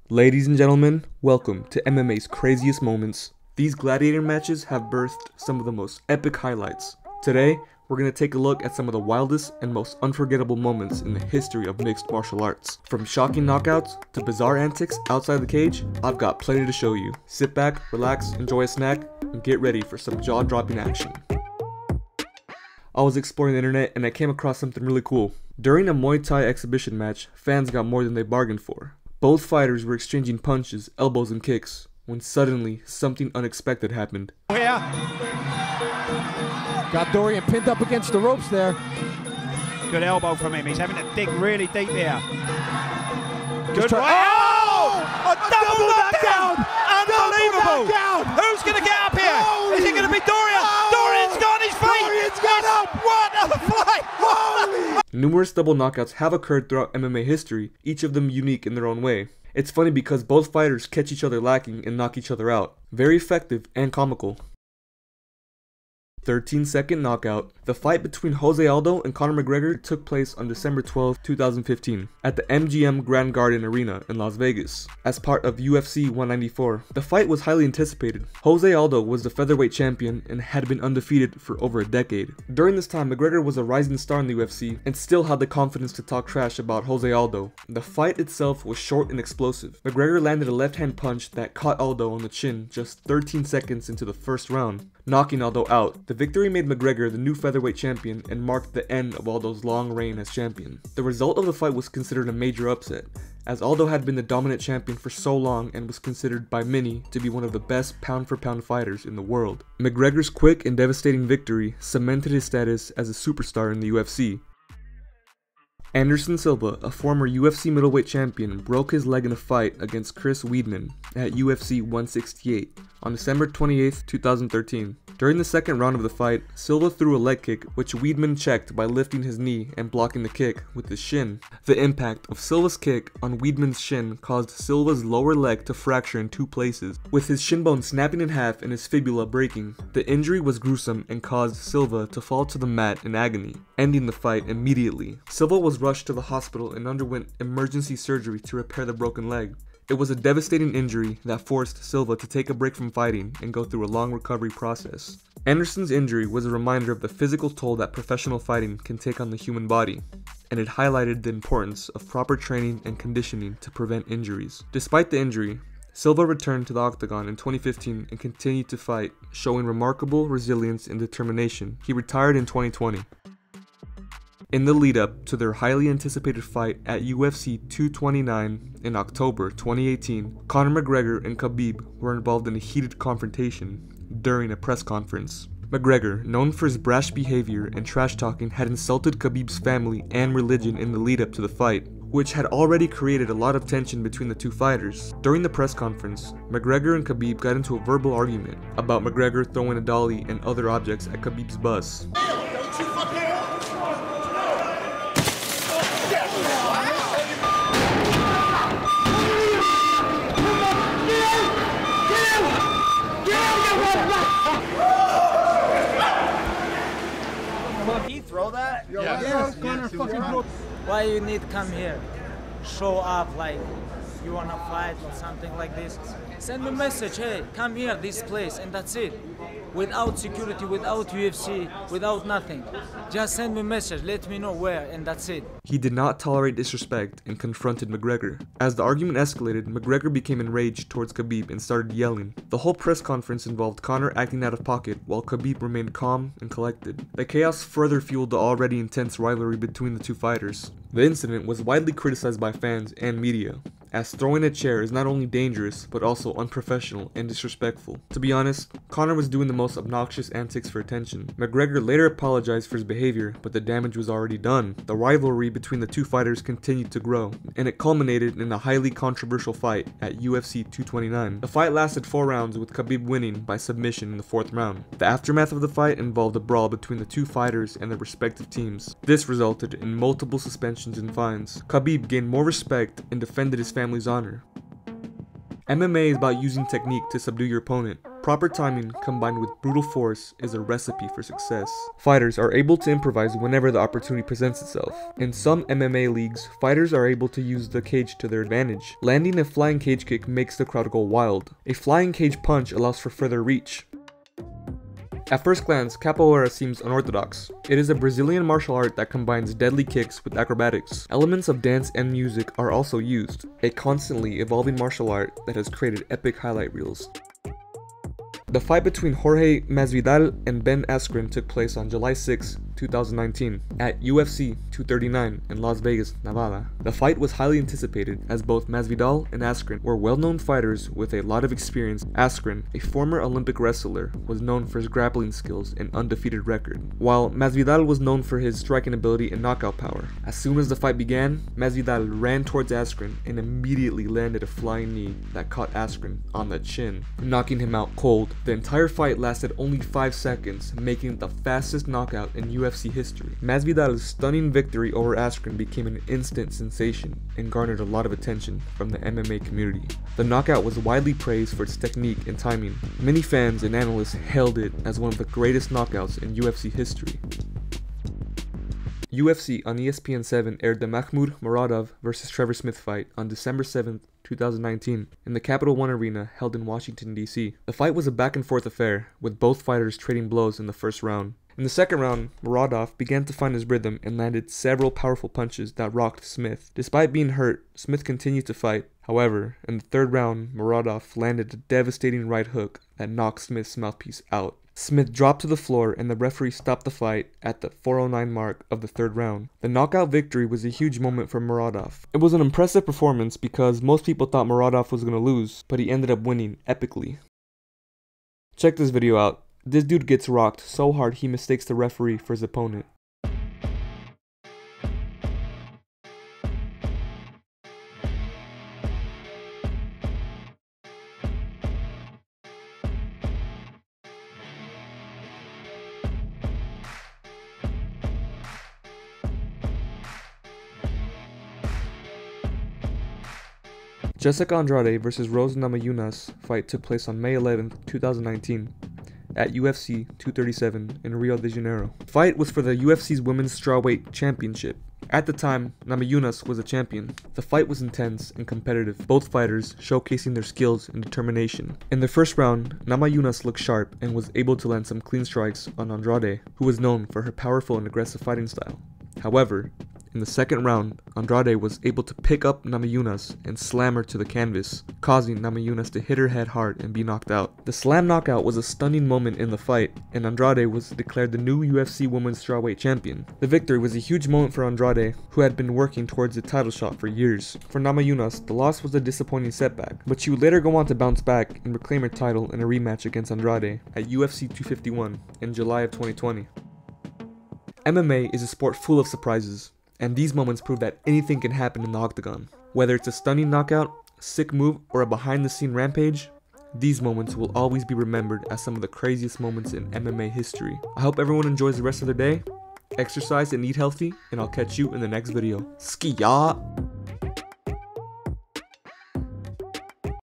Ladies and gentlemen, welcome to MMA's craziest moments. These gladiator matches have birthed some of the most epic highlights. Today, we're going to take a look at some of the wildest and most unforgettable moments in the history of mixed martial arts. From shocking knockouts to bizarre antics outside the cage, I've got plenty to show you. Sit back, relax, enjoy a snack, and get ready for some jaw-dropping action. I was exploring the internet and I came across something really cool. During a Muay Thai exhibition match, fans got more than they bargained for. Both fighters were exchanging punches, elbows, and kicks, when suddenly, something unexpected happened. Here. Got Dorian pinned up against the ropes there. Good elbow from him. He's having to dig really deep here. Good right. A double knockdown! Unbelievable! Knockdown. Who's going to get up here? Is it going to be Dorian? Dorian's got his feet! Dorian's got up! What a fight! Holy! Numerous double knockouts have occurred throughout MMA history, each of them unique in their own way. It's funny because both fighters catch each other lacking and knock each other out. Very effective and comical. 13-second knockout. The fight between Jose Aldo and Conor McGregor took place on December 12, 2015 at the MGM Grand Garden Arena in Las Vegas as part of UFC 194. The fight was highly anticipated. Jose Aldo was the featherweight champion and had been undefeated for over a decade. During this time, McGregor was a rising star in the UFC and still had the confidence to talk trash about Jose Aldo. The fight itself was short and explosive. McGregor landed a left-hand punch that caught Aldo on the chin just 13 seconds into the first round, knocking Aldo out. The victory made McGregor the new featherweight champion and marked the end of Aldo's long reign as champion. The result of the fight was considered a major upset, as Aldo had been the dominant champion for so long and was considered by many to be one of the best pound-for-pound fighters in the world. McGregor's quick and devastating victory cemented his status as a superstar in the UFC. Anderson Silva, a former UFC middleweight champion, broke his leg in a fight against Chris Weidman at UFC 168 on December 28, 2013. During the second round of the fight, Silva threw a leg kick which Weidman checked by lifting his knee and blocking the kick with his shin. The impact of Silva's kick on Weidman's shin caused Silva's lower leg to fracture in two places, with his shin bone snapping in half and his fibula breaking. The injury was gruesome and caused Silva to fall to the mat in agony, ending the fight immediately. Silva was rushed to the hospital and underwent emergency surgery to repair the broken leg. It was a devastating injury that forced Silva to take a break from fighting and go through a long recovery process. Anderson's injury was a reminder of the physical toll that professional fighting can take on the human body, and it highlighted the importance of proper training and conditioning to prevent injuries. Despite the injury, Silva returned to the octagon in 2015 and continued to fight, showing remarkable resilience and determination. He retired in 2020. In the lead-up to their highly anticipated fight at UFC 229 in October 2018, Conor McGregor and Khabib were involved in a heated confrontation during a press conference. McGregor, known for his brash behavior and trash-talking, had insulted Khabib's family and religion in the lead-up to the fight, which had already created a lot of tension between the two fighters. During the press conference, McGregor and Khabib got into a verbal argument about McGregor throwing a dolly and other objects at Khabib's bus. He throw that? Yes. Why you need to come here? Show up like you wanna fight or something like this. Send me a message, hey, come here, this place, and that's it. Without security, without UFC, without nothing. Just send me a message, let me know where, and that's it. He did not tolerate disrespect and confronted McGregor. As the argument escalated, McGregor became enraged towards Khabib and started yelling. The whole press conference involved Conor acting out of pocket while Khabib remained calm and collected. The chaos further fueled the already intense rivalry between the two fighters. The incident was widely criticized by fans and media, as throwing a chair is not only dangerous but also unprofessional and disrespectful. To be honest, Conor was doing the most obnoxious antics for attention. McGregor later apologized for his behavior, but the damage was already done. The rivalry between the two fighters continued to grow, and it culminated in a highly controversial fight at UFC 229. The fight lasted 4 rounds, with Khabib winning by submission in the 4th round. The aftermath of the fight involved a brawl between the two fighters and their respective teams. This resulted in multiple suspensions and fines. Khabib gained more respect and defended his family's honor. MMA is about using technique to subdue your opponent. Proper timing combined with brutal force is a recipe for success. Fighters are able to improvise whenever the opportunity presents itself. In some MMA leagues, fighters are able to use the cage to their advantage. Landing a flying cage kick makes the crowd go wild. A flying cage punch allows for further reach. At first glance, capoeira seems unorthodox. It is a Brazilian martial art that combines deadly kicks with acrobatics. Elements of dance and music are also used, a constantly evolving martial art that has created epic highlight reels. The fight between Jorge Masvidal and Ben Askren took place on July 6, 2019 at UFC 239 in Las Vegas, Nevada. The fight was highly anticipated as both Masvidal and Askren were well-known fighters with a lot of experience. Askren, a former Olympic wrestler, was known for his grappling skills and undefeated record, while Masvidal was known for his striking ability and knockout power. As soon as the fight began, Masvidal ran towards Askren and immediately landed a flying knee that caught Askren on the chin, knocking him out cold. The entire fight lasted only 5 seconds, making it the fastest knockout in UFC history. Masvidal's stunning victory over Askren became an instant sensation and garnered a lot of attention from the MMA community. The knockout was widely praised for its technique and timing. Many fans and analysts hailed it as one of the greatest knockouts in UFC history. UFC on ESPN 7 aired the Mahmoud Muradov vs Trevor Smith fight on December 7th, 2019 in the Capital One Arena held in Washington, D.C. The fight was a back-and-forth affair, with both fighters trading blows in the first round. In the second round, Muradov began to find his rhythm and landed several powerful punches that rocked Smith. Despite being hurt, Smith continued to fight. However, in the third round, Muradov landed a devastating right hook that knocked Smith's mouthpiece out. Smith dropped to the floor and the referee stopped the fight at the 4:09 mark of the third round. The knockout victory was a huge moment for Muradov. It was an impressive performance because most people thought Muradov was going to lose, but he ended up winning epically. Check this video out. This dude gets rocked so hard he mistakes the referee for his opponent. Jessica Andrade vs Rose Namajunas fight took place on May 11, 2019 at UFC 237 in Rio de Janeiro. The fight was for the UFC's Women's Strawweight Championship. At the time, Namajunas was a champion. The fight was intense and competitive, both fighters showcasing their skills and determination. In the first round, Namajunas looked sharp and was able to land some clean strikes on Andrade, who was known for her powerful and aggressive fighting style. However, in the second round, Andrade was able to pick up Namajunas and slam her to the canvas, causing Namajunas to hit her head hard and be knocked out. The slam knockout was a stunning moment in the fight, and Andrade was declared the new UFC Women's Strawweight Champion. The victory was a huge moment for Andrade, who had been working towards a title shot for years. For Namajunas, the loss was a disappointing setback, but she would later go on to bounce back and reclaim her title in a rematch against Andrade at UFC 251 in July of 2020. MMA is a sport full of surprises, and these moments prove that anything can happen in the octagon. Whether it's a stunning knockout, sick move, or a behind-the-scene rampage, these moments will always be remembered as some of the craziest moments in MMA history. I hope everyone enjoys the rest of their day, exercise and eat healthy, and I'll catch you in the next video. Ski ya!